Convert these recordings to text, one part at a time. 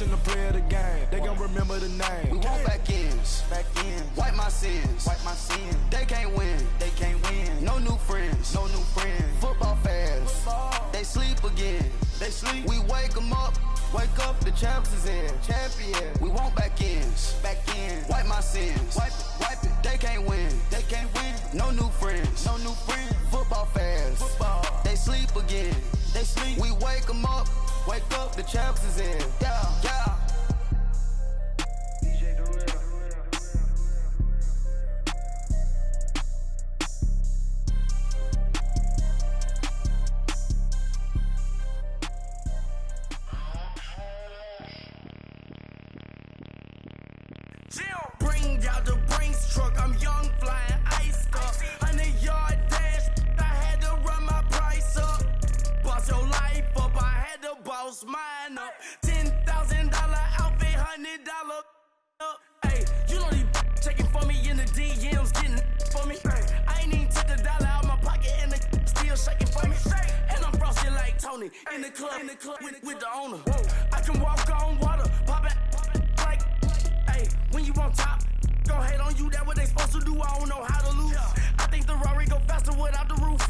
watching the play of the game. They gon' remember the name. We want back ends. Wipe my sins. They can't win. No new friends. Football fans. They sleep again. We wake them up. Wake up, the champs is in. Champion. We want back ends. Wipe my sins. Wipe it. They can't win. No new friends. Football fans. They sleep again. We wake them up. Wake up, the champs is in. Yeah. Bring out the Brinks truck, I'm young, flying ice up. 100-yard dash, I had to run my price up. Boss your life up, I had to boss mine up. $10,000 outfit, $100 up. Hey, you know these checking for me in the DMs, getting for me. I ain't even took the dollar out my pocket and the still shaking for me. And I'm frosty like Tony in the club with the owner. I can walk on water, pop it like, hey, when you on top, gon' hate on you, that what they supposed to do, I don't know how to lose. I think the Rari go faster without the roof.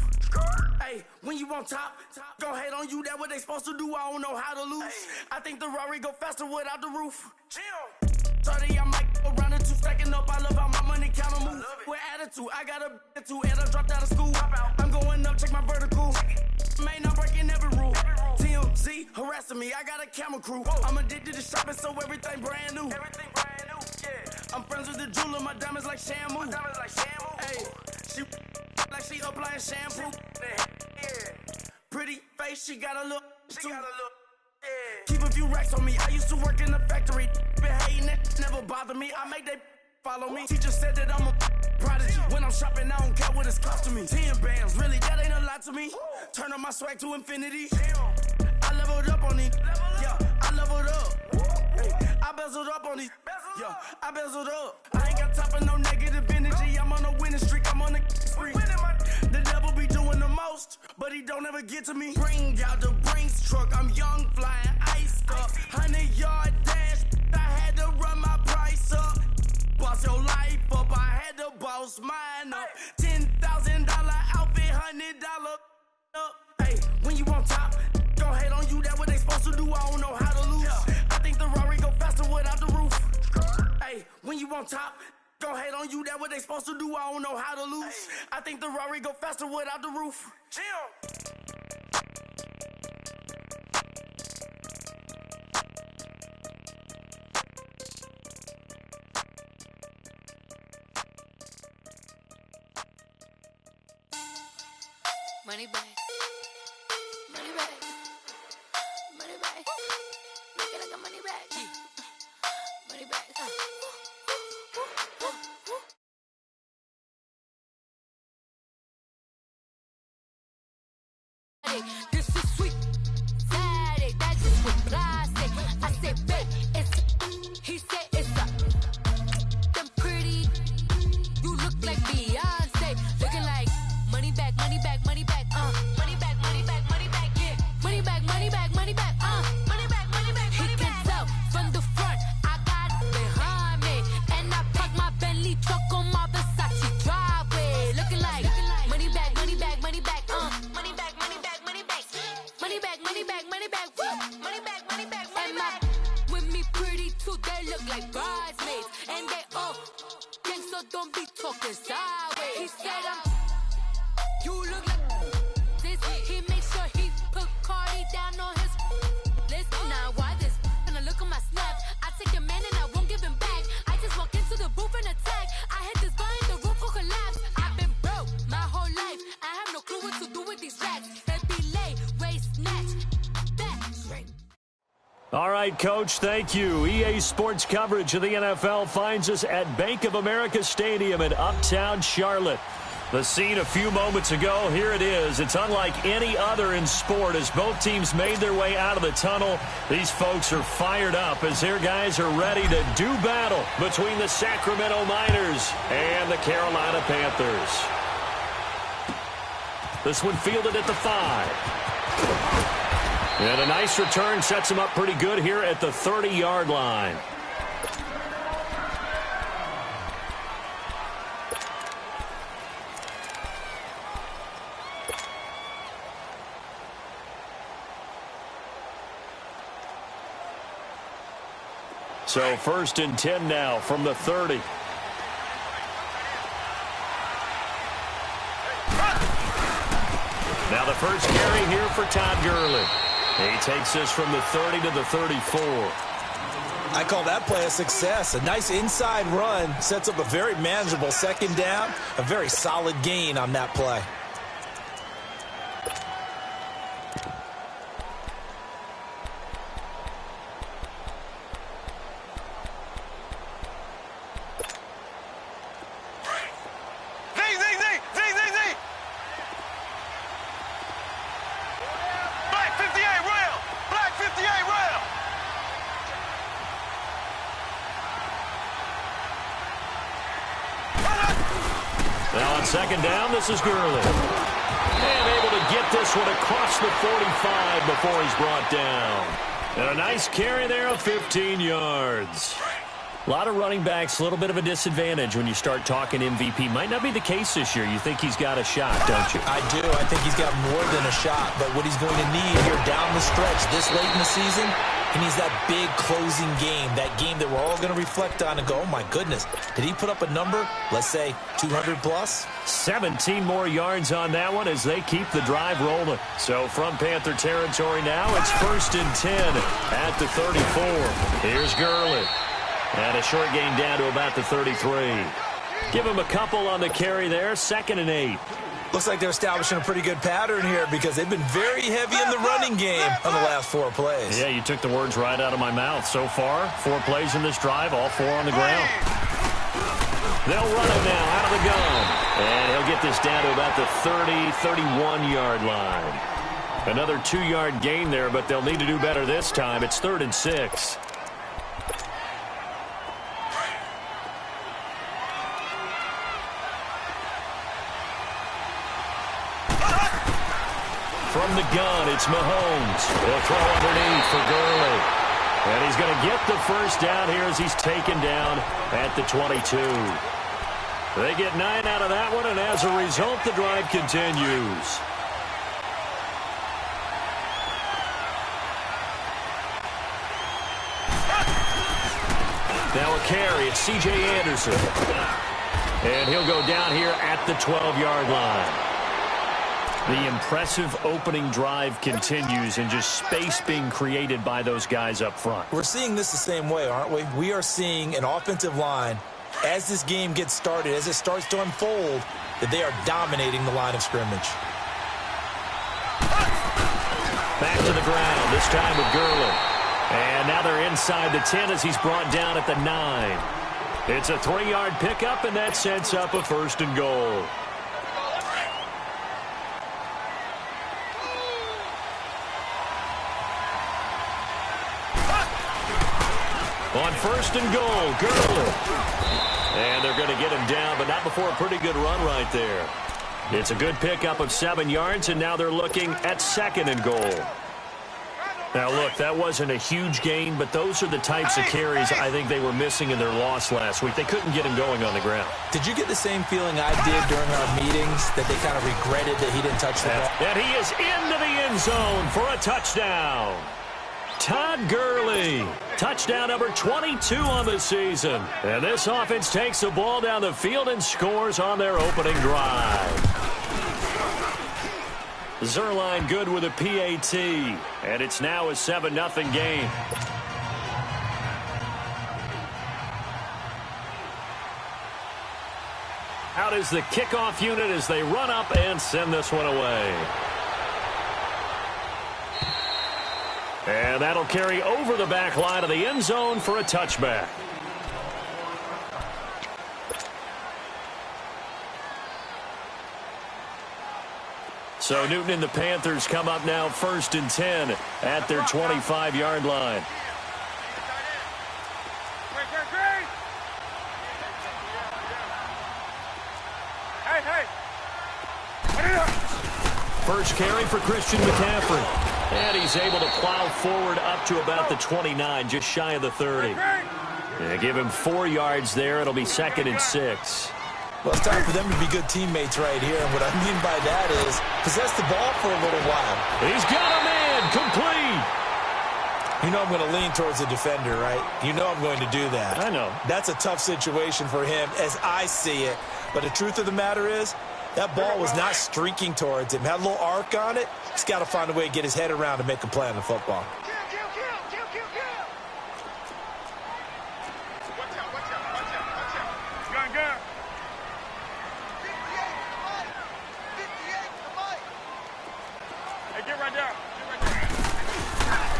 Hey, when you on top, gon' hate on you, that what they supposed to do, I don't know how to lose. I think the Rari go faster without the roof. 30, I'm like around the two, stacking up, I love how my money count on move. With attitude, I got a attitude, and I dropped out of school. I'm going up, check my vertical. Man, I'm breaking every rule. TMZ harassing me, I got a camera crew. I'm addicted to shopping, so everything brand new. I'm friends with the jeweler, my diamonds like Shamu. Hey, she like she applying shampoo. Pretty face, she got a look. Keep a few racks on me. I used to work in the factory. Been hating it, never bother me. I make they follow me. Teacher said that I'm a prodigy. When I'm shopping, I don't care what it's costing me. 10 bands, really, that ain't a lot to me. Turn up my swag to infinity. I leveled up on these. Yeah, I leveled up. Hey, I bezeled up on these. Yeah, I bezeled up. I ain't got time for no negative energy. I'm on a winning streak. I'm on a spree. The devil be doing the most, but he don't ever get to me. Bring out the Brinks truck. I'm young, flying ice up. 100-yard dash. I had to run my price up. Boss your life up. I had to boss mine up. $10,000 outfit, $100 up. Hey, when you on top, gon' hate on you. That what they supposed to do. I don't know how to lose. I think the Rari go faster without the roof. Hey, when you on top, gon' hate on you. That what they supposed to do. I don't know how to lose. I think the Rari go faster without the roof. Money back. Money back. Money back. Make it like a money back. Money back. This is sweet. Saturday, that's just what plastic. I said, babe, it's. He said, it's a. Them pretty. You look like Beyonce. Looking like money back, money back, money back, money back, money back, money back, yeah. Money back, money back, money back, money back, money back, money back. He can tell from the front, I got it behind me. And I park my Bentley truck on my Versace driveway. Looking like money back, money back, money back, money back, money back, money back. Money back, money back, money back, woo. Money back, money back, money back. With me pretty too, they look like bridesmaids. And they all gang, so don't be talking sideways. He said you look like this. He makes sure he put Cardi down on his list. Now why this? Gonna look at my snap. I take your man and I won't give him back. I just walk into the booth and attack. I hit this button, the roof will collapse. I've been broke my whole life. I have no clue what to do with these racks. Baby lay, waist snatch. That's right. All right, Coach, thank you. EA Sports coverage of the NFL finds us at Bank of America Stadium in Uptown Charlotte. The scene a few moments ago, here it is. It's unlike any other in sport as both teams made their way out of the tunnel. These folks are fired up as their guys are ready to do battle between the Sacramento Miners and the Carolina Panthers. This one fielded at the 5. And a nice return sets him up pretty good here at the 30-yard line. So 1st and 10 now from the 30. Now the first carry here for Todd Gurley. He takes this from the 30 to the 34. I call that play a success. A nice inside run sets up a very manageable 2nd down. A very solid gain on that play. Now on 2nd down, this is Gurley. And able to get this one across the 45 before he's brought down. And a nice carry there of 15 yards. A lot of running backs, a little bit of a disadvantage when you start talking MVP. Might not be the case this year. You think he's got a shot, don't you? I do. I think he's got more than a shot. But what he's going to need here down the stretch this late in the season, he needs that big closing game, that game that we're all going to reflect on and go, oh, my goodness, did he put up a number, let's say, 200 plus? 17 more yards on that one as they keep the drive rolling. So from Panther territory now, it's 1st and 10 at the 34. Here's Gurley. And a short gain down to about the 33. Give him a couple on the carry there, 2nd and 8. Looks like they're establishing a pretty good pattern here because they've been very heavy in the running game on the last 4 plays. Yeah, you took the words right out of my mouth. So far, 4 plays in this drive, all 4 on the ground. They'll run it now out of the gun. And he'll get this down to about the 30, 31-yard line. Another 2-yard gain there, but they'll need to do better this time. It's 3rd and 6. From the gun, it's Mahomes. He'll throw underneath for Gurley. And he's going to get the first down here as he's taken down at the 22. They get 9 out of that one, and as a result, the drive continues. Now a carry, it's C.J. Anderson. And he'll go down here at the 12-yard line. The impressive opening drive continues and just space being created by those guys up front. We're seeing this the same way, aren't we? We are seeing an offensive line, as this game gets started, as it starts to unfold, that they are dominating the line of scrimmage. Back to the ground, this time with Gurley. And now they're inside the 10 as he's brought down at the 9. It's a 3-yard pickup, and that sets up a 1st and goal. On 1st and goal, Gurley. And they're going to get him down, but not before a pretty good run right there. It's a good pickup of 7 yards, and now they're looking at 2nd and goal. Now, look, that wasn't a huge gain, but those are the types of carries I think they were missing in their loss last week. They couldn't get him going on the ground. Did you get the same feeling I did during our meetings, that they kind of regretted that he didn't touch the ball? And he is into the end zone for a touchdown. Todd Gurley, touchdown number 22 on the season. And this offense takes the ball down the field and scores on their opening drive. Zuerlein good with a PAT, and it's now a 7-0 game. Out is the kickoff unit as they run up and send this one away. And that'll carry over the back line of the end zone for a touchback. So Newton and the Panthers come up now 1st and 10 at their 25-yard line. First carry for Christian McCaffrey. And he's able to plow forward up to about the 29, just shy of the 30. Yeah, give him 4 yards there. It'll be 2nd and 6. Well, it's time for them to be good teammates right here. And what I mean by that is possess the ball for a little while. He's got a man complete. You know I'm going to lean towards the defender, right? You know I'm going to do that. I know. That's a tough situation for him as I see it. But the truth of the matter is, that ball was not streaking towards him. Had a little arc on it. He's got to find a way to get his head around and make a play on the football.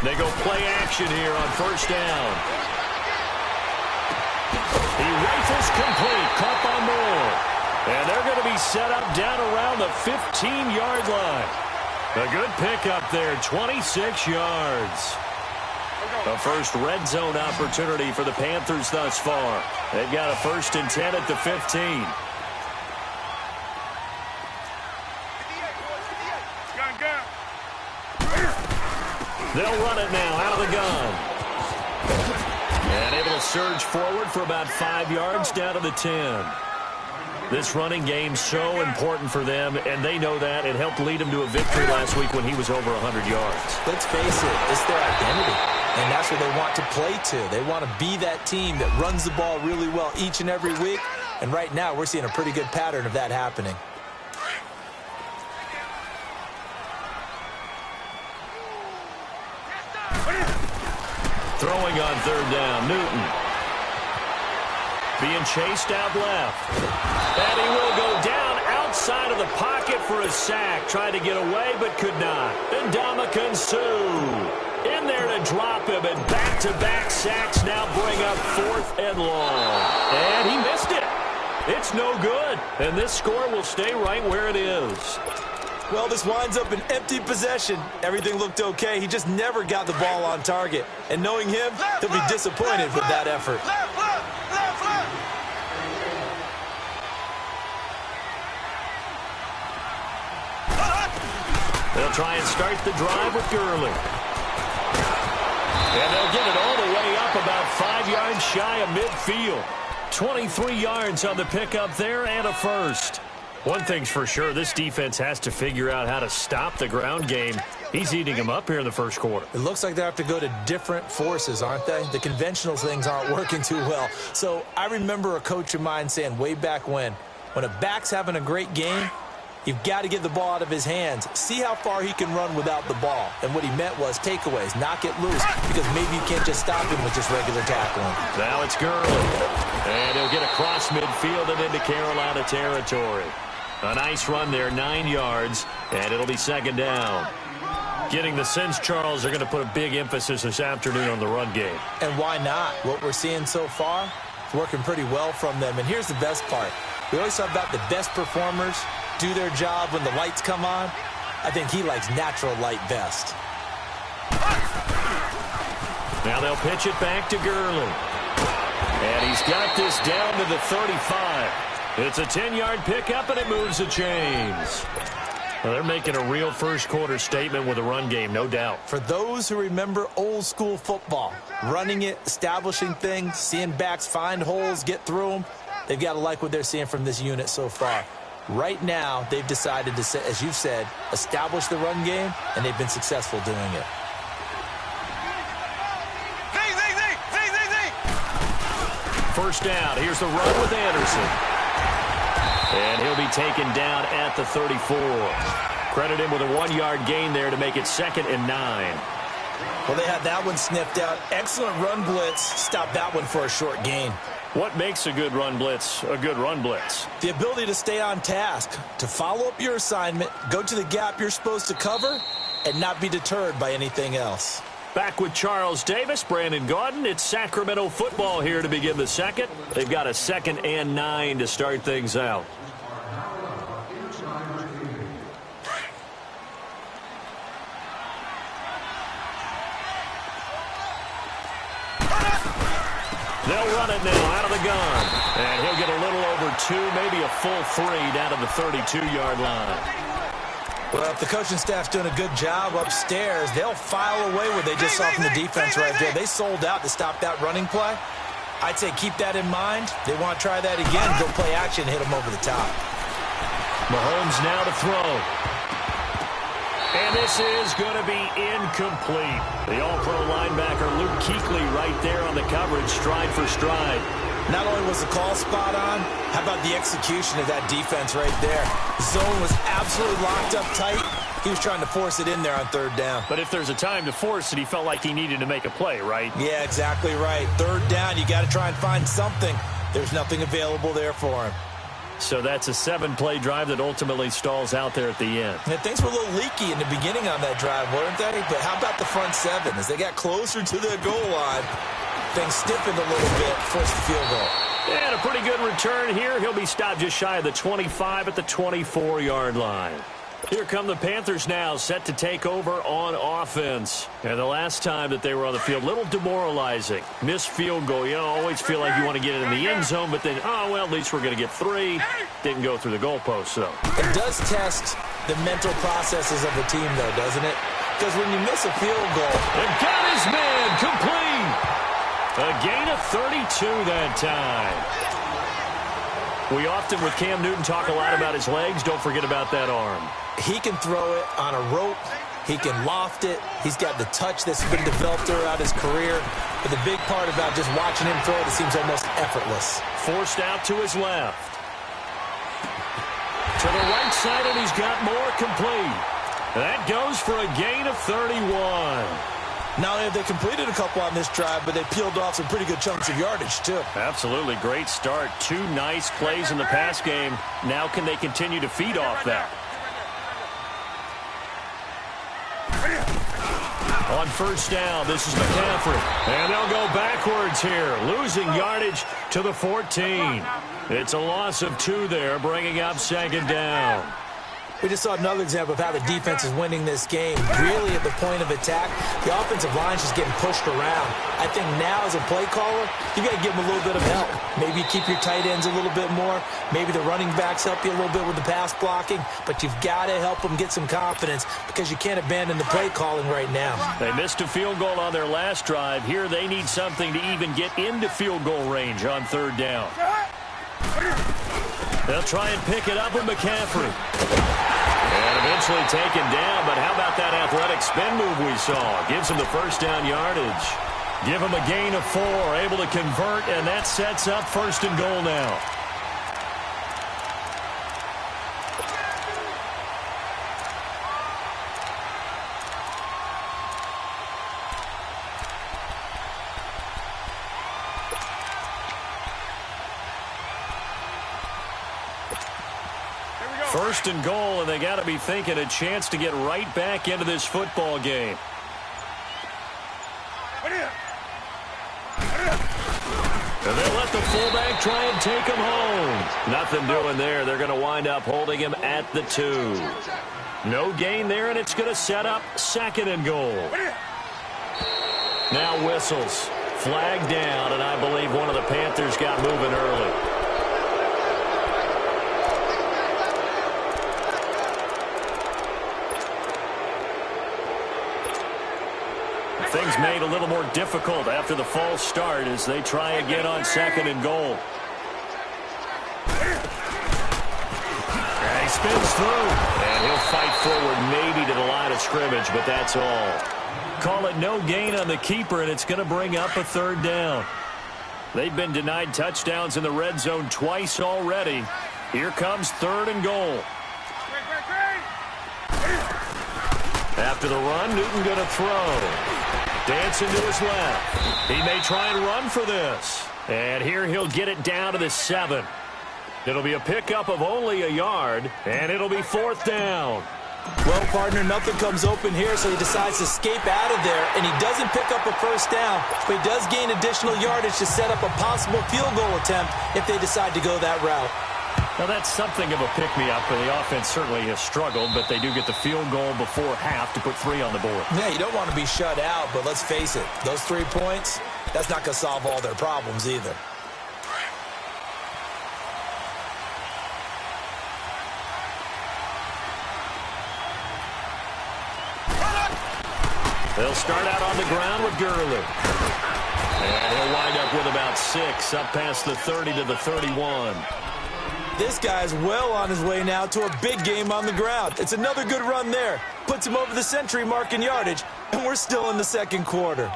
They go play action here on 1st down. He rifles complete. Caught by Moore. And they're going to be set up down around the 15-yard line. A good pickup there, 26 yards. The first red zone opportunity for the Panthers thus far. They've got a 1st and 10 at the 15. They'll run it now out of the gun. And able to surge forward for about 5 yards down to the 10. This running game so important for them, and they know that. It helped lead them to a victory last week when he was over 100 yards. Let's face it, it's their identity, and that's what they want to play to. They want to be that team that runs the ball really well each and every week, and right now we're seeing a pretty good pattern of that happening. Throwing on 3rd down, Newton. Being chased out left. And he will go down outside of the pocket for a sack. Tried to get away, but could not. And Ndamukong Suh in there to drop him. And back-to-back sacks now bring up 4th and long. And he missed it. It's no good. And this score will stay right where it is. Well, this winds up an empty possession. Everything looked okay. He just never got the ball on target. And knowing him, he'll be disappointed with that effort. They'll try and start the drive with Gurley. And they'll get it all the way up about 5 yards shy of midfield. 23 yards on the pickup there and a 1st. One thing's for sure, this defense has to figure out how to stop the ground game. He's eating them up here in the 1st quarter. It looks like they have to go to different forces, aren't they? The conventional things aren't working too well. So I remember a coach of mine saying way back when a back's having a great game, you've got to get the ball out of his hands. See how far he can run without the ball. And what he meant was takeaways, knock it loose, because maybe you can't just stop him with just regular tackling. Now it's Gurley. And he'll get across midfield and into Carolina territory. A nice run there, 9 yards, and it'll be 2nd down. Getting the sense, Charles, they're going to put a big emphasis this afternoon on the run game. And why not? What we're seeing so far is working pretty well from them. And here's the best part. We always talk about the best performers do their job when the lights come on. I think he likes natural light best. Now they'll pitch it back to Gurley. And he's got this down to the 35. It's a 10-yard pickup, and it moves the chains. Well, they're making a real 1st quarter statement with a run game, no doubt. For those who remember old school football, running it, establishing things, seeing backs find holes, get through them, they've got to like what they're seeing from this unit so far. Right now, they've decided to, as you've said, establish the run game, and they've been successful doing it. First down. Here's the run with Anderson. And he'll be taken down at the 34. Credit him with a 1-yard gain there to make it 2nd and 9. Well, they had that one sniffed out. Excellent run blitz. Stop that one for a short gain. What makes a good run blitz a good run blitz? The ability to stay on task, to follow up your assignment, go to the gap you're supposed to cover, and not be deterred by anything else. Back with Charles Davis, Brandon Gaudin. It's Sacramento football here to begin the 2nd. They've got a 2nd and 9 to start things out. They'll run it now out of the gun. And he'll get a little over 2, maybe a full 3 down to the 32-yard line. Well, if the coaching staff's doing a good job upstairs, they'll file away what they just saw from the defense right there. They sold out to stop that running play. I'd say keep that in mind. They want to try that again, go play action, hit them over the top. Mahomes now to throw. And this is going to be incomplete. The all-pro linebacker Luke Kuechly right there on the coverage, stride for stride. Not only was the call spot on, how about the execution of that defense right there? Zone was absolutely locked up tight. He was trying to force it in there on third down. But if there's a time to force it, he felt like he needed to make a play, right? Yeah, exactly right. Third down, you got to try and find something. There's nothing available there for him. So that's a 7-play drive that ultimately stalls out there at the end. Yeah, things were a little leaky in the beginning on that drive, weren't they? But how about the front seven? As they got closer to the goal line, things stiffened a little bit, forced the field goal. And a pretty good return here. He'll be stopped just shy of the 25 at the 24-yard line. Here come the Panthers now, set to take over on offense. And the last time that they were on the field, a little demoralizing. Missed field goal. You know, always feel like you want to get it in the end zone, but then, oh, well, at least we're going to get 3. Didn't go through the goalpost, though. It does test the mental processes of the team, though, doesn't it? Because when you miss a field goal... And got his man complete. A gain of 32 that time. We often, with Cam Newton, talk a lot about his legs. Don't forget about that arm. He can throw it on a rope. He can loft it. He's got the touch that's been developed throughout his career. But the big part about just watching him throw it seems almost effortless. Forced out to his left. To the right side, and he's got more complete. That goes for a gain of 31. Not only have they completed a couple on this drive, but they peeled off some pretty good chunks of yardage, too. Absolutely. Great start. 2 nice plays in the pass game. Now can they continue to feed off that? On first down, this is McCaffrey. And they'll go backwards here, losing yardage to the 14. It's a loss of 2 there, bringing up second down. We just saw another example of how the defense is winning this game. Really at the point of attack, the offensive line is just getting pushed around. I think now as a play caller, you got to give them a little bit of help. Maybe keep your tight ends a little bit more. Maybe the running backs help you a little bit with the pass blocking. But you've got to help them get some confidence because you can't abandon the play calling right now. They missed a field goal on their last drive. Here they need something to even get into field goal range on third down. They'll try and pick it up with McCaffrey. And eventually taken down, but how about that athletic spin move we saw? Gives him the first down yardage. Give him a gain of 4, able to convert, and that sets up first and goal now. First and goal, and they got to be thinking a chance to get right back into this football game. And they'll let the fullback try and take him home. Nothing doing there. They're going to wind up holding him at the 2. No gain there, and it's going to set up second and goal. Now whistles. Flag down, and I believe one of the Panthers got moving early. Things made a little more difficult after the false start as they try again on second and goal. And he spins through, and he'll fight forward maybe to the line of scrimmage, but that's all. Call it no gain on the keeper, and it's going to bring up a third down. They've been denied touchdowns in the red zone twice already. Here comes third and goal. After the run, Newton going to throw. Dancing to his left. He may try and run for this. And here he'll get it down to the 7. It'll be a pickup of only a yard, and it'll be fourth down. Well, partner, nothing comes open here, so he decides to escape out of there, and he doesn't pick up a first down, but he does gain additional yardage to set up a possible field goal attempt if they decide to go that route. Now, that's something of a pick-me-up, and the offense certainly has struggled, but they do get the field goal before half to put 3 on the board. Yeah, you don't want to be shut out, but let's face it, those 3 points, that's not going to solve all their problems either. They'll start out on the ground with Gurley. And he'll wind up with about 6, up past the 30 to the 31. This guy's well on his way now to a big game on the ground. It's another good run there. Puts him over the century mark in yardage, and we're still in the second quarter.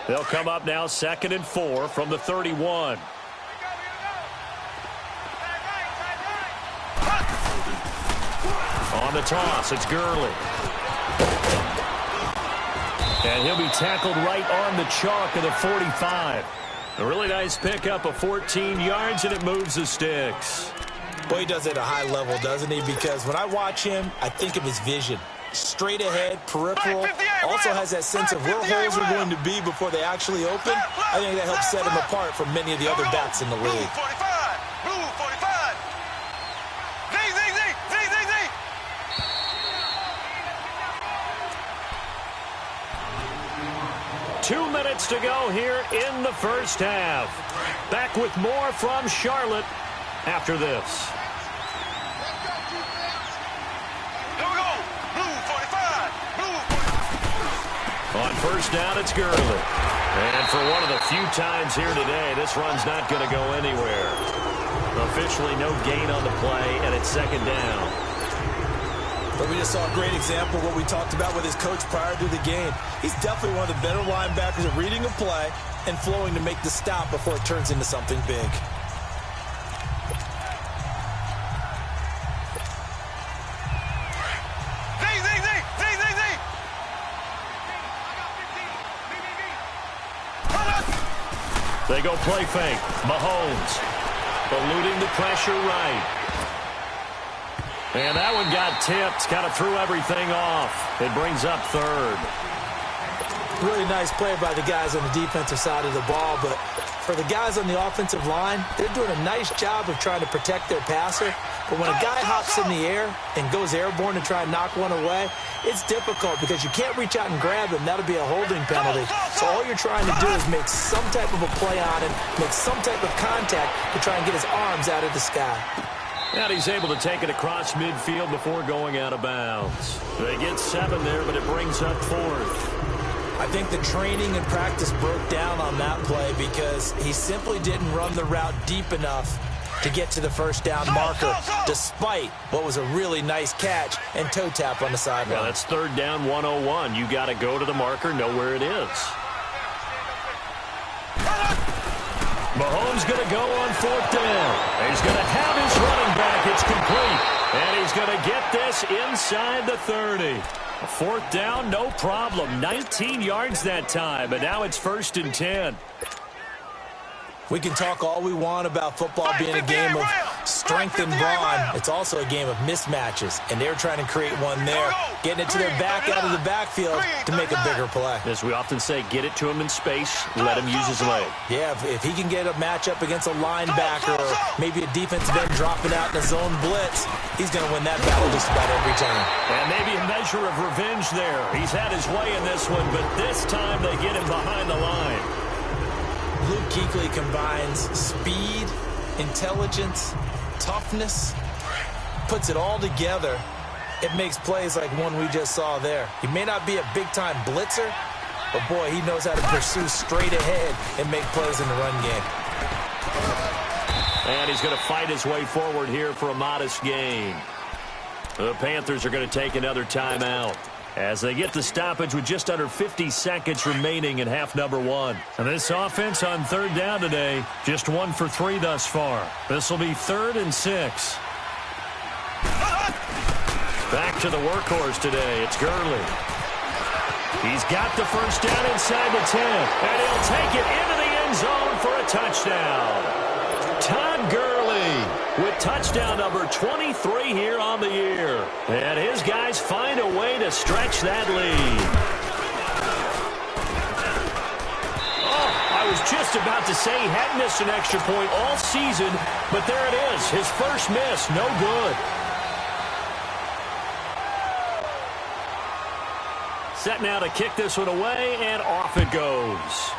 They'll come up now 2nd and 4 from the 31. On the toss, it's Gurley. And he'll be tackled right on the chalk of the 45. A really nice pickup of 14 yards, and it moves the sticks. Boy, he does it at a high level, doesn't he? Because when I watch him, I think of his vision. Straight ahead, peripheral. Also has that sense of where holes are going to be before they actually open. I think that helps set him apart from many of the other backs in the league. Blue 45. Z. 2 minutes to go here in the first half. Back with more from Charlotte after this. Here we go. Blue 45. On first down, it's Gurley. And for one of the few times here today, this run's not going to go anywhere. Officially no gain on the play, and it's 2nd down. But we just saw a great example of what we talked about with his coach prior to the game. He's definitely one of the better linebackers at reading a play and flowing to make the stop before it turns into something big. They go play fake. Mahomes eluding the pressure right. And that one got tipped. Kind of threw everything off. It brings up 3rd. Really nice play by the guys on the defensive side of the ball, but for the guys on the offensive line, they're doing a nice job of trying to protect their passer. But when a guy hops in the air and goes airborne to try and knock one away, it's difficult because you can't reach out and grab him. That'll be a holding penalty. So all you're trying to do is make some type of a play on him, make some type of contact to try and get his arms out of the sky. And he's able to take it across midfield before going out of bounds. They get 7 there, but it brings up 4th. I think the training and practice broke down on that play because he simply didn't run the route deep enough to get to the first down marker, despite what was a really nice catch and toe tap on the sideline. Well, that's 3rd down 101. You got to go to the marker, know where it is. Mahomes going to go on 4th down. He's going to have his running back. It's complete. And he's going to get this inside the 30. 4th down, no problem. 19 yards that time, and now it's 1st and 10. We can talk all we want about football being a game of strength and brawn. It's also a game of mismatches, and they're trying to create one there, getting it to their back out of the backfield to make a bigger play. As we often say, get it to him in space, let him use his leg. Yeah, if he can get a matchup against a linebacker or maybe a defensive end dropping out in a zone blitz, he's going to win that battle just about every time. And maybe a measure of revenge there. He's had his way in this one, but this time they get him behind the line. Luke Kuechly combines speed, intelligence, toughness, puts it all together. It makes plays like one we just saw there. He may not be a big-time blitzer, but, boy, he knows how to pursue straight ahead and make plays in the run game. And he's going to fight his way forward here for a modest gain. The Panthers are going to take another timeout as they get the stoppage with just under 50 seconds remaining in half number 1. And this offense on 3rd down today, just 1 for 3 thus far. This will be 3rd and 6. Back to the workhorse today. It's Gurley. He's got the first down inside the 10, and he'll take it into the end zone for a touchdown. Todd Gurley with touchdown number 23 here on the year. And his guys find a way to stretch that lead. Oh, I was just about to say he hadn't missed an extra point all season, but there it is. His first miss, no good. Set now to kick this one away, and off it goes.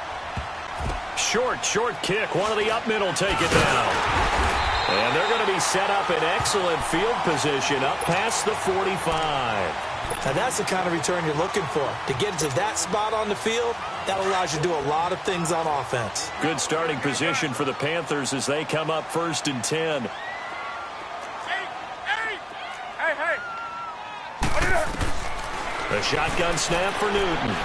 Short kick. One of the up middle take it down. And they're going to be set up in excellent field position up past the 45. Now that's the kind of return you're looking for. To get into that spot on the field, that allows you to do a lot of things on offense. Good starting position for the Panthers as they come up 1st and 10. A shotgun snap for Newton.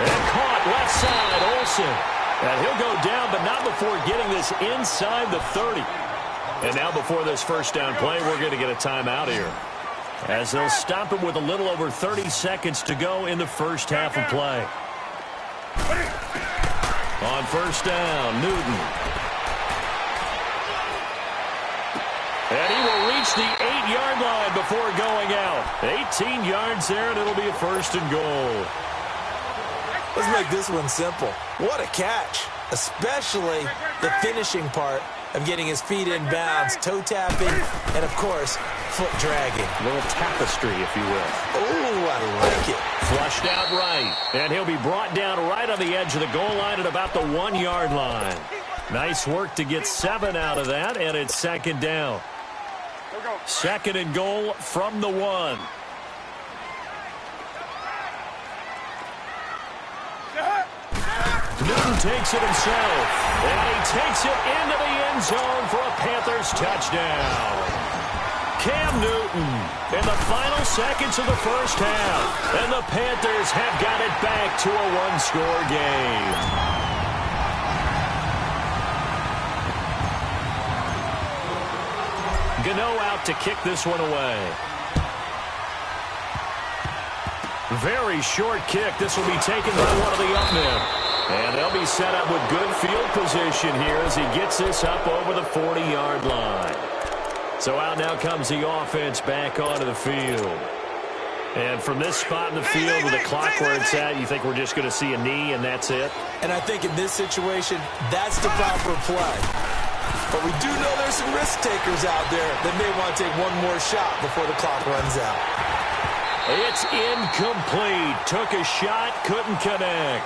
And caught left side, Olsen. And he'll go down, but not before getting this inside the 30. And now before this first down play, we're going to get a timeout here, as they'll stop him with a little over 30 seconds to go in the first half of play. On first down, Newton. And he will reach the 8-yard line before going out. 18 yards there, and it'll be a 1st and goal. Let's make this one simple. What a catch, especially the finishing part of getting his feet in bounds, toe tapping, and, of course, foot dragging. A little tapestry, if you will. Oh, I like it. Flushed out right, and he'll be brought down right on the edge of the goal line at about the 1-yard line. Nice work to get 7 out of that, and it's 2nd down. 2nd and goal from the 1. Newton takes it himself, and he takes it into the end zone for a Panthers touchdown. Cam Newton in the final seconds of the first half, and the Panthers have got it back to a 1-score game. Gano out to kick this one away. Very short kick. This will be taken by one of the up men. And they'll be set up with good field position here as he gets this up over the 40-yard line. So out now comes the offense back onto the field. And from this spot in the field with the clock where it's at, you think we're just going to see a knee and that's it? And I think in this situation, that's the proper play. But we do know there's some risk takers out there that may want to take one more shot before the clock runs out. It's incomplete. Took a shot, couldn't connect.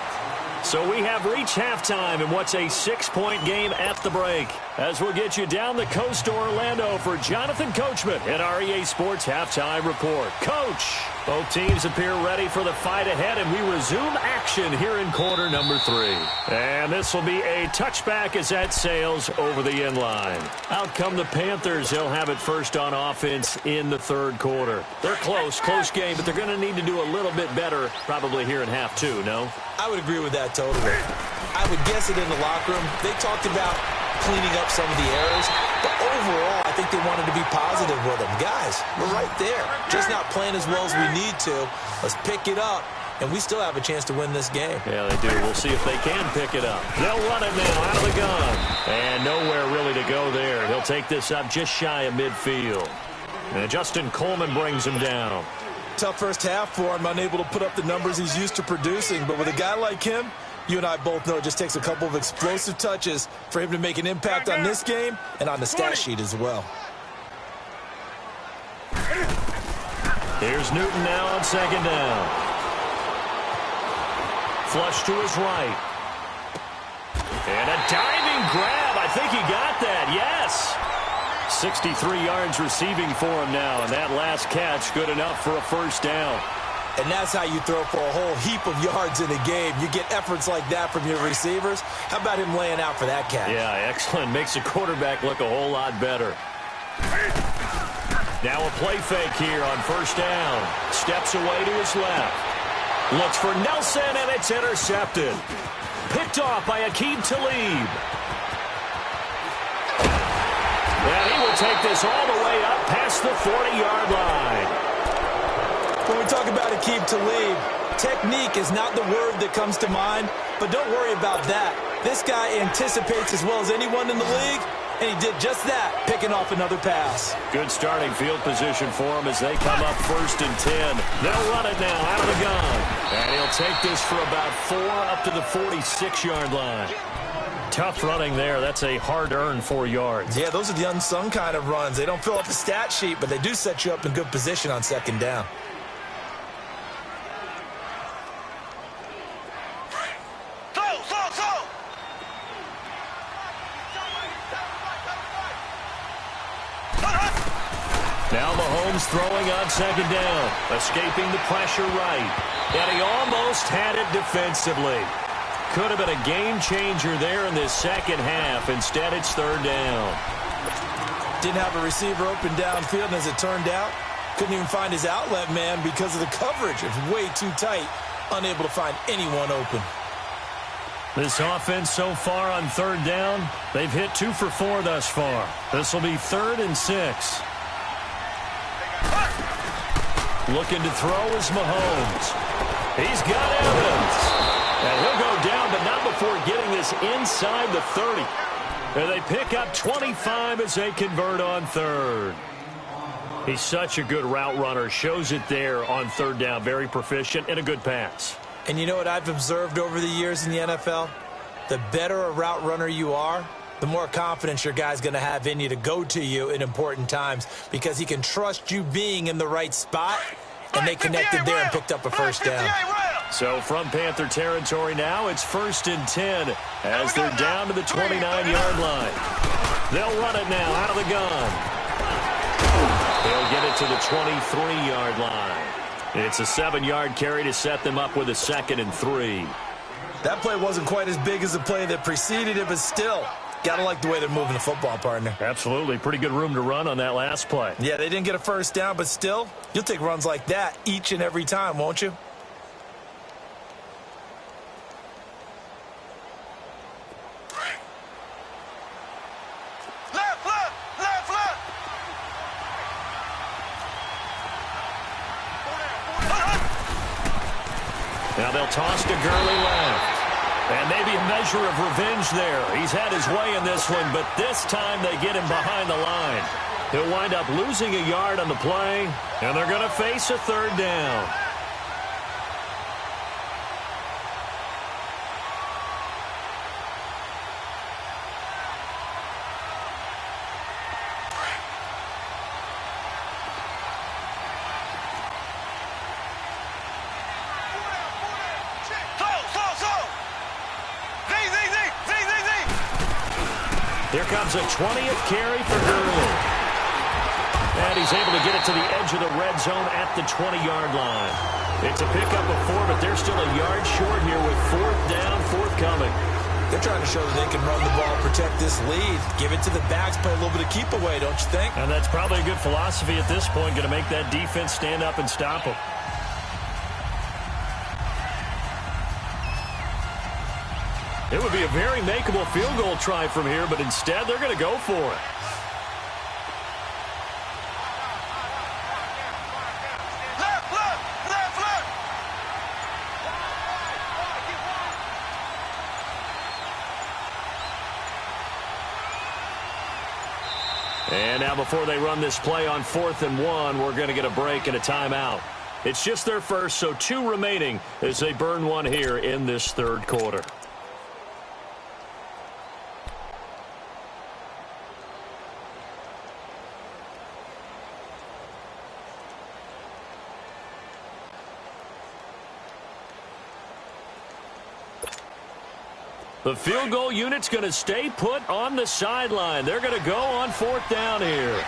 So we have reached halftime in what's a 6-point game at the break. As we'll get you down the coast to Orlando for Jonathan Coachman at our EA Sports Halftime Report. Coach, both teams appear ready for the fight ahead, and we resume action here in quarter number 3. And this will be a touchback as that sails over the end line. Out come the Panthers. They'll have it first on offense in the 3rd quarter. They're close game, but they're going to need to do a little bit better probably here in half 2, no? I would agree with that totally. I would guess it in the locker room. They talked about cleaning up some of the errors, but overall, I think they wanted to be positive with them. Guys, we're right there. Just not playing as well as we need to. Let's pick it up, and we still have a chance to win this game. Yeah, they do. We'll see if they can pick it up. They'll run it now out of the gun. And nowhere really to go there. He'll take this up just shy of midfield. And Justin Coleman brings him down. Tough first half for him, unable to put up the numbers he's used to producing. But with a guy like him, you and I both know it just takes a couple of explosive touches for him to make an impact on this game and on the stat sheet as well. Here's Newton now on 2nd down. Flush to his right. And a diving grab. I think he got that. Yes. 63 yards receiving for him now, and that last catch good enough for a first down. And that's how you throw for a whole heap of yards in a game. You get efforts like that from your receivers. How about him laying out for that catch? Yeah, excellent. Makes the quarterback look a whole lot better. Now a play fake here on first down. Steps away to his left. Looks for Nelson, and it's intercepted. Picked off by Aqib Talib. And he will take this all the way up past the 40-yard line. When we talk about Aqib Talib, technique is not the word that comes to mind, but don't worry about that. This guy anticipates as well as anyone in the league, and he did just that, picking off another pass. Good starting field position for him as they come up 1st and 10. They'll run it now out of the gun. And he'll take this for about 4 up to the 46-yard line. Tough running there. That's a hard-earned 4 yards. Yeah, those are the unsung kind of runs. They don't fill up the stat sheet, but they do set you up in good position on 2nd down. throwing on second down, escaping the pressure right. And he almost had it defensively. Could have been a game changer there in this second half. Instead, it's third down. Didn't have a receiver open downfield, and as it turned out, couldn't even find his outlet man because of the coverage. It was way too tight, unable to find anyone open. This offense so far on third down, they've hit 2 for 4 thus far. This will be 3rd and 6. Looking to throw is Mahomes. He's got Evans. And he'll go down, but not before getting this inside the 30. And they pick up 25 as they convert on third. He's such a good route runner. Shows it there on third down. Very proficient and a good pass. And you know what I've observed over the years in the NFL? The better a route runner you are, the more confidence your guy's going to have in you to go to you in important times because he can trust you being in the right spot, and they connected there and picked up a first down. So from Panther territory now, it's 1st and 10 as they're down to the 29-yard line. They'll run it now out of the gun. They'll get it to the 23-yard line. It's a 7-yard carry to set them up with a 2nd and 3. That play wasn't quite as big as the play that preceded it, but still, gotta like the way they're moving the football, partner. Absolutely. Pretty good room to run on that last play. Yeah, they didn't get a first down, but still, you'll take runs like that each and every time, won't you? Now they'll toss to Gurley left. And maybe a measure of revenge there. He's had his way in this one, but this time they get him behind the line. He'll wind up losing a yard on the play, and they're going to face a third down. Here comes a 20th carry for Gurley. And he's able to get it to the edge of the red zone at the 20-yard line. It's a pickup of 4, but they're still a yard short here with 4th down, forthcoming. They're trying to show that they can run the ball, protect this lead. Give it to the backs, play a little bit of keep away, don't you think? And that's probably a good philosophy at this point, going to make that defense stand up and stop them. It would be a very makeable field goal try from here, but instead they're going to go for it. And now before they run this play on 4th and 1, we're going to get a break and a timeout. It's just their first, so 2 remaining as they burn one here in this third quarter. The field goal unit's going to stay put on the sideline. They're going to go on 4th down here.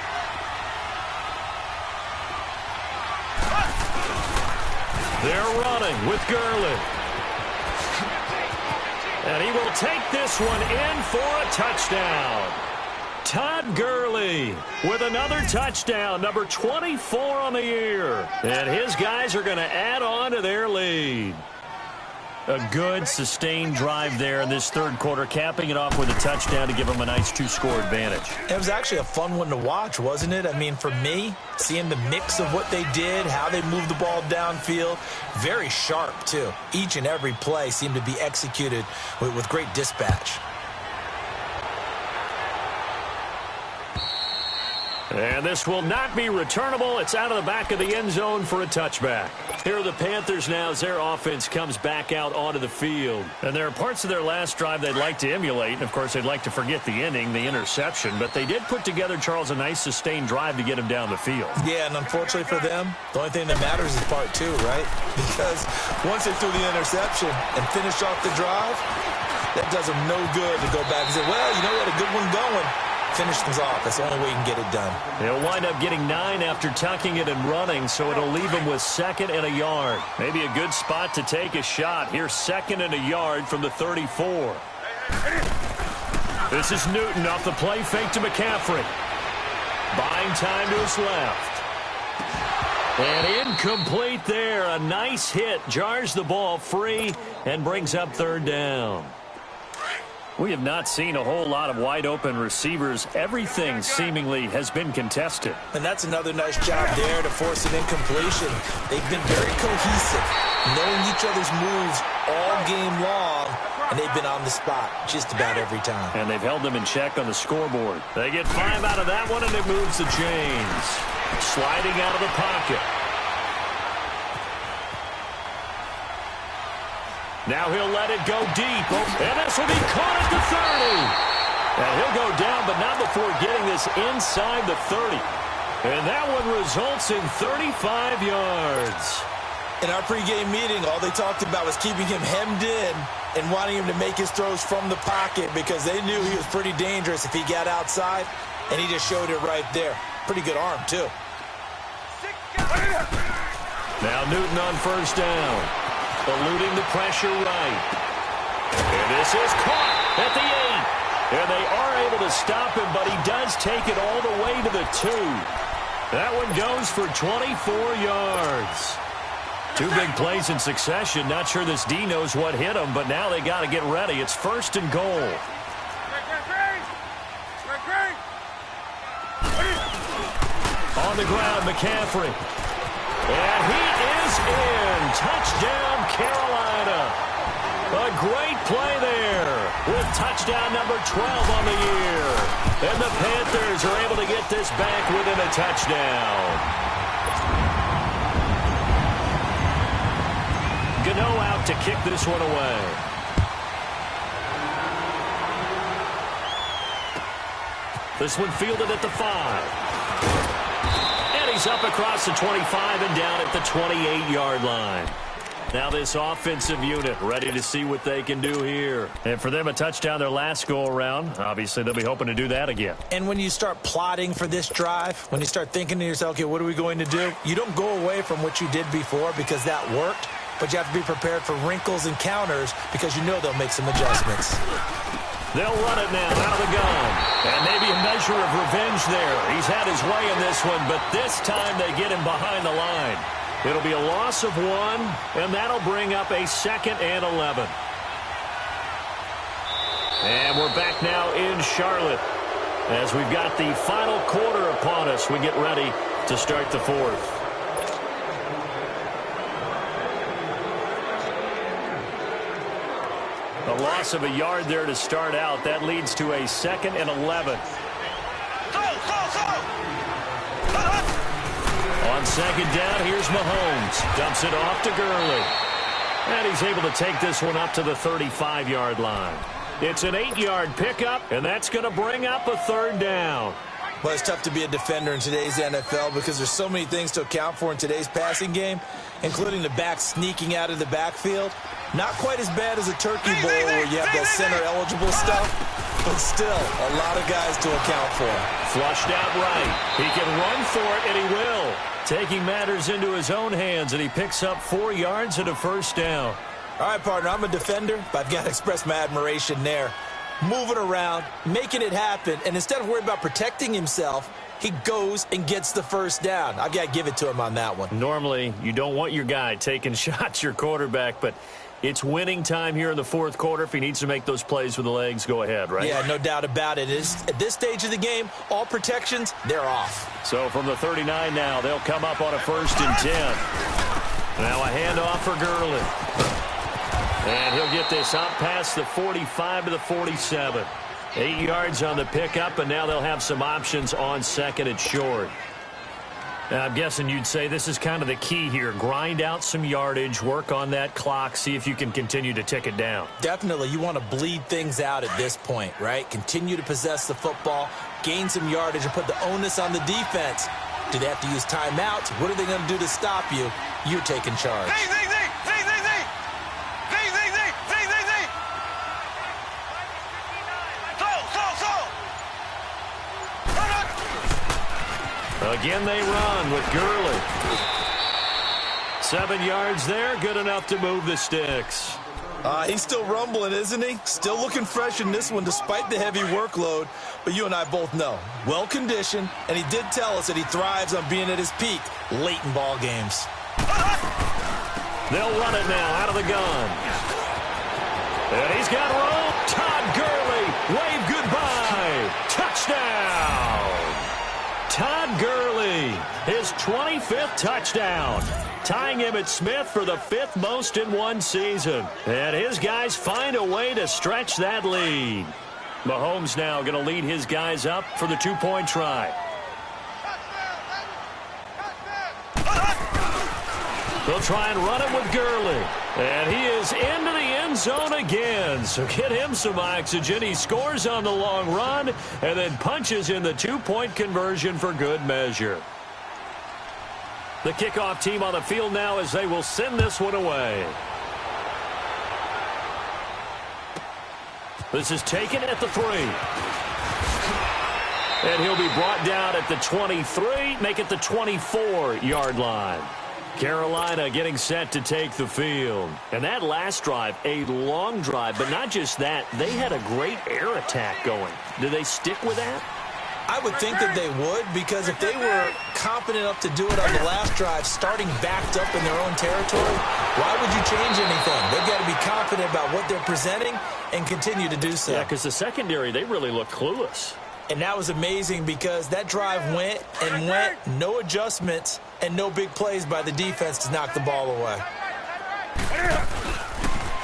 They're running with Gurley. And he will take this one in for a touchdown. Todd Gurley with another touchdown, number 24 on the year. And his guys are going to add on to their lead. A good, sustained drive there in this third quarter, capping it off with a touchdown to give them a nice 2-score advantage. It was actually a fun one to watch, wasn't it? I mean, for me, seeing the mix of what they did, how they moved the ball downfield, very sharp, too. Each and every play seemed to be executed with great dispatch. And this will not be returnable. It's out of the back of the end zone for a touchback. Here are the Panthers now as their offense comes back out onto the field. And there are parts of their last drive they'd like to emulate. And, of course, they'd like to forget the inning, the interception. But they did put together, Charles, a nice sustained drive to get him down the field. Yeah, and unfortunately for them, the only thing that matters is part 2, right? Because once they threw the interception and finished off the drive, that does them no good to go back and say, well, you know, we had a good one going. finish things off. That's the only way you can get it done. He'll wind up getting 9 after tucking it and running, so it'll leave him with 2nd and a yard. Maybe a good spot to take a shot. Here's 2nd and a yard from the 34. This is Newton off the play fake to McCaffrey. Buying time to his left. And incomplete there. A nice hit. Jars the ball free and brings up 3rd down. We have not seen a whole lot of wide-open receivers. Everything seemingly has been contested. And that's another nice job there to force an incompletion. They've been very cohesive, knowing each other's moves all game long, and they've been on the spot just about every time. And they've held them in check on the scoreboard. They get 5 out of that one, and it moves the chains. Sliding out of the pocket. Now he'll let it go deep. And this will be caught at the 30. And he'll go down, but not before getting this inside the 30. And that one results in 35 yards. In our pregame meeting, all they talked about was keeping him hemmed in and wanting him to make his throws from the pocket because they knew he was pretty dangerous if he got outside, and he just showed it right there. Pretty good arm, too. Now Newton on 1st down. Eluding the pressure right. And this is caught at the 8. And they are able to stop him, but he does take it all the way to the 2. That one goes for 24 yards. 2 big plays in succession. Not sure this D knows what hit him, but now they got to get ready. It's 1st and goal. On the ground, McCaffrey. And he is in. Touchdown, Carolina. A great play there with touchdown number 12 on the year. And the Panthers are able to get this back within a touchdown. Gano out to kick this one away. This one fielded at the 5. He's up across the 25 and down at the 28-yard line. Now this offensive unit ready to see what they can do here. And for them, a touchdown their last go-around. Obviously, they'll be hoping to do that again. And when you start plotting for this drive, when you start thinking to yourself, okay, what are we going to do? You don't go away from what you did before because that worked, but you have to be prepared for wrinkles and counters because you know they'll make some adjustments. They'll run it now out of the gun. And maybe a measure of revenge there. He's had his way in this one, but this time they get him behind the line. It'll be a loss of 1, and that'll bring up a 2nd and 11. And we're back now in Charlotte as we've got the final quarter upon us. We get ready to start the 4th. A loss of a yard there to start out. That leads to a 2nd and 11. On 2nd down, here's Mahomes. Dumps it off to Gurley. And he's able to take this one up to the 35-yard line. It's an 8-yard pickup, and that's going to bring up a 3rd down. Well, it's tough to be a defender in today's NFL because there's so many things to account for in today's passing game, including the back sneaking out of the backfield. Not quite as bad as a turkey bowl where you have that center-eligible stuff, but still a lot of guys to account for. Flushed out right. He can run for it, and he will. Taking matters into his own hands, and he picks up 4 yards and a 1st down. All right, partner, I'm a defender, but I've got to express my admiration there. Moving around, making it happen, and instead of worrying about protecting himself, he goes and gets the 1st down. I've got to give it to him on that one. Normally, you don't want your guy taking shots, your quarterback, but it's winning time here in the 4th quarter. If he needs to make those plays with the legs, go ahead, right? Yeah, no doubt about it. At this stage of the game, all protections, they're off. So from the 39 now, they'll come up on a 1st and 10. Now a handoff for Gurley. And he'll get this up past the 45 to the 47. 8 yards on the pickup, and now they'll have some options on 2nd and short. Now, I'm guessing you'd say this is kind of the key here. Grind out some yardage, work on that clock, see if you can continue to tick it down. Definitely. You want to bleed things out at this point, right? Continue to possess the football, gain some yardage, and put the onus on the defense. Do they have to use timeouts? What are they going to do to stop you? You're taking charge. Again they run with Gurley. 7 yards there, good enough to move the sticks. He's still rumbling, isn't he? Still looking fresh in this one despite the heavy workload. But you and I both know, well-conditioned, and he did tell us that he thrives on being at his peak late in ball games. They'll run it now out of the gun. And he's got room. Todd Gurley, wave goodbye. Touchdown. Todd Gurley, his 25th touchdown. Tying Emmitt Smith for the 5th most in one season. And his guys find a way to stretch that lead. Mahomes now going to lead his guys up for the 2-point try. They'll try and run it with Gurley. And he is into the end zone again. So get him some oxygen. He scores on the long run and then punches in the 2-point conversion for good measure. The kickoff team on the field now as they will send this one away. This is taken at the 3. And he'll be brought down at the 23, make it the 24-yard line. Carolina getting set to take the field. And that last drive, a long drive, but not just that, they had a great air attack going. Do they stick with that? I would think that they would, because if they were confident enough to do it on the last drive, starting backed up in their own territory, why would you change anything? They've got to be confident about what they're presenting and continue to do so. Yeah, because the secondary, they really look clueless. And that was amazing because that drive went and went, no adjustments, and no big plays by the defense to knock the ball away.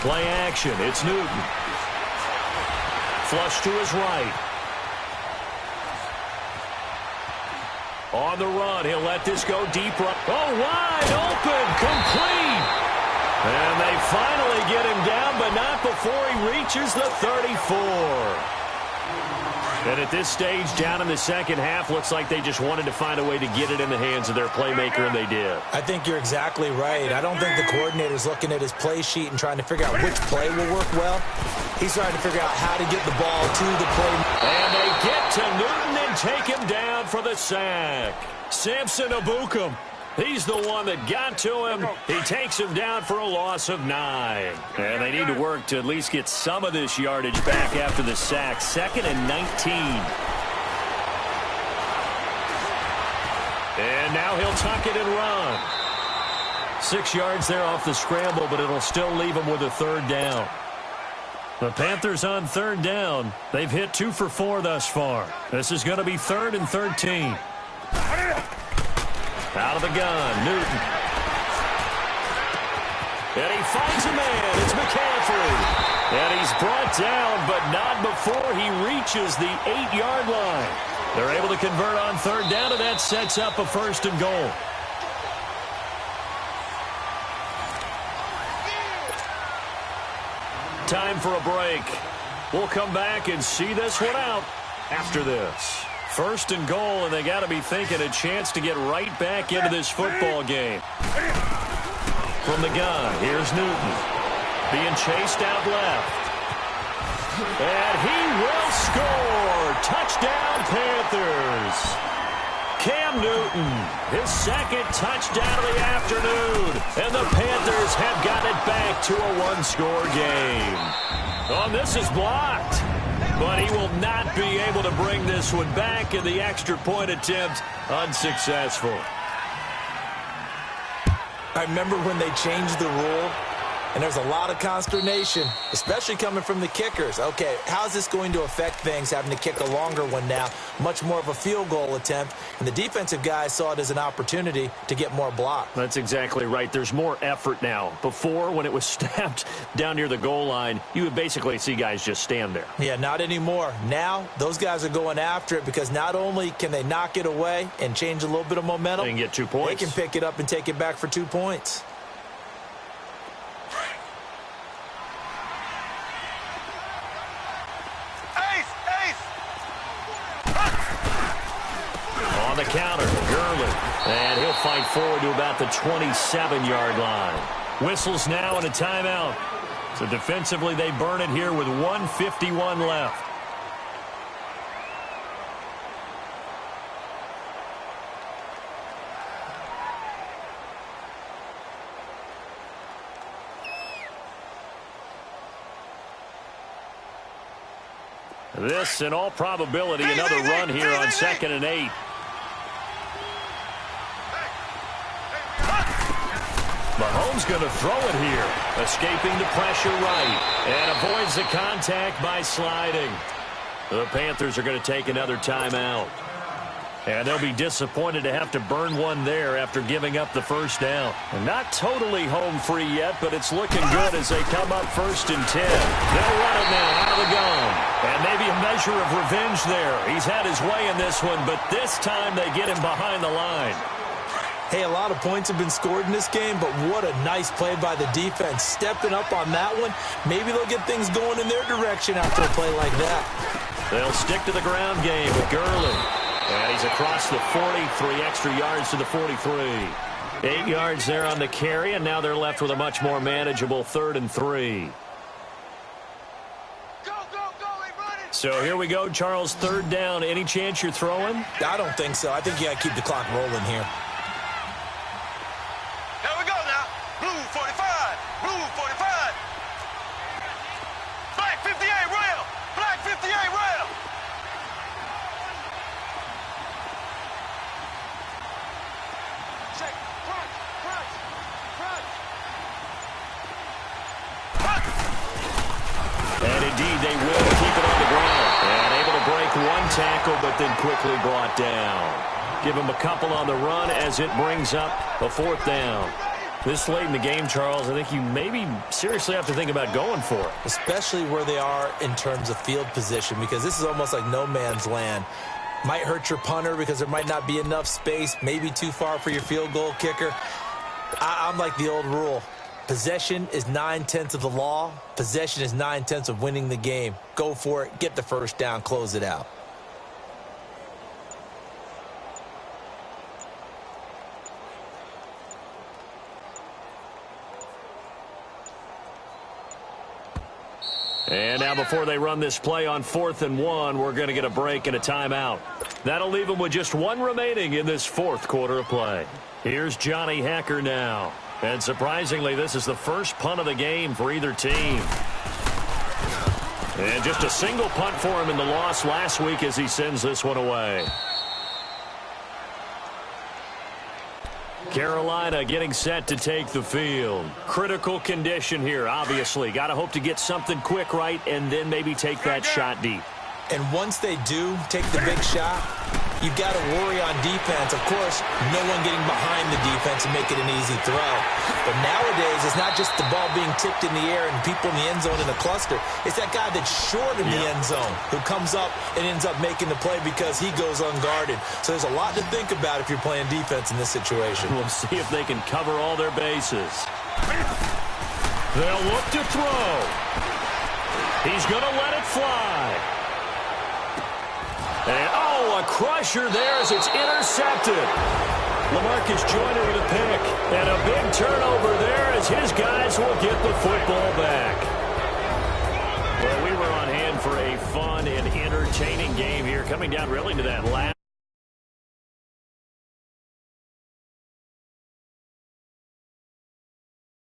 Play action, it's Newton. Flush to his right. On the run, he'll let this go deep. Oh, wide open, complete. And they finally get him down, but not before he reaches the 34. And at this stage, down in the second half, looks like they just wanted to find a way to get it in the hands of their playmaker, and they did. I think you're exactly right. I don't think the coordinator's looking at his play sheet and trying to figure out which play will work well. He's trying to figure out how to get the ball to the play. And they get to Newton and take him down for the sack. Samson Ebukam. He's the one that got to him. He takes him down for a loss of 9. And they need to work to at least get some of this yardage back after the sack. 2nd and 19. And now he'll tuck it and run. 6 yards there off the scramble, but it'll still leave him with a 3rd down. The Panthers on 3rd down. They've hit 2 for 4 thus far. This is going to be 3rd and 13. Out of the gun, Newton. And he finds a man. It's McCaffrey. And he's brought down, but not before he reaches the 8-yard line. They're able to convert on 3rd down, and that sets up a 1st and goal. Time for a break. We'll come back and see this one out after this. 1st and goal, and they got to be thinking a chance to get right back into this football game. From the gun, here's Newton. Being chased out left. And he will score! Touchdown, Panthers! Cam Newton, his 2nd touchdown of the afternoon. And the Panthers have got it back to a 1-score game. Oh, this is blocked. But he will not be able to bring this one back, and the extra point attempt unsuccessful. I remember when they changed the rule, and there's a lot of consternation, especially coming from the kickers. Okay, how's this going to affect things, having to kick a longer one now, much more of a field goal attempt, and the defensive guys saw it as an opportunity to get more block. That's exactly right. There's more effort now. Before, when it was snapped down near the goal line, you would basically see guys just stand there. Yeah, not anymore. Now, those guys are going after it because not only can they knock it away and change a little bit of momentum, they can get 2 points. They can pick it up and take it back for 2 points. On the counter, Gurley. And he'll fight forward to about the 27-yard line. Whistles now and a timeout. So defensively, they burn it here with 1:51 left. This, in all probability, another run here on 2nd and 8. Mahomes going to throw it here. Escaping the pressure right. And avoids the contact by sliding. The Panthers are going to take another timeout. And they'll be disappointed to have to burn one there after giving up the first down. And not totally home free yet, but it's looking good as they come up 1st and 10. They'll run it now out of the gun. And maybe a measure of revenge there. He's had his way in this one, but this time they get him behind the line. Hey, a lot of points have been scored in this game, but what a nice play by the defense. Stepping up on that one, maybe they'll get things going in their direction after a play like that. They'll stick to the ground game with Gurley. And he's across the 40, 3 extra yards to the 43. 8 yards there on the carry, and now they're left with a much more manageable 3rd and 3. So here we go, Charles, 3rd down. Any chance you're throwing? I don't think so. I think you got to keep the clock rolling here. Here we go now. Blue 45. Blue 45. Black 58 rail. Black 58 rail. Check. Front. Front. Front. And indeed, they will keep it on the ground. And able to break one tackle, but then quickly brought down. Give him a couple on the run as it brings up a 4th down. This late in the game, Charles, I think you maybe seriously have to think about going for it. Especially where they are in terms of field position, because this is almost like no man's land. Might hurt your punter because there might not be enough space, maybe too far for your field goal kicker. I'm like the old rule. Possession is 9/10 of the law. Possession is 9/10 of winning the game. Go for it. Get the first down. Close it out. And now before they run this play on 4th and 1, we're going to get a break and a timeout. That'll leave them with just one remaining in this 4th quarter of play. Here's Johnny Hekker now. And surprisingly, this is the first punt of the game for either team. And just a single punt for him in the loss last week as he sends this one away. Carolina getting set to take the field. Critical condition here, obviously. Got to hope to get something quick right and then maybe take that shot deep. And once they do take the big shot, you've got to worry on defense. Of course, no one getting behind the defense and make it an easy throw. But nowadays, it's not just the ball being tipped in the air and people in the end zone in a cluster. It's that guy that's short in the end zone who comes up and ends up making the play because he goes unguarded. So there's a lot to think about if you're playing defense in this situation. We'll see if they can cover all their bases. They'll look to throw. He's going to let it fly. And, oh, a crusher there as it's intercepted. LaMarcus Joyner with a pick. And a big turnover there as his guys will get the football back. Well, we were on hand for a fun and entertaining game here, coming down really to that last.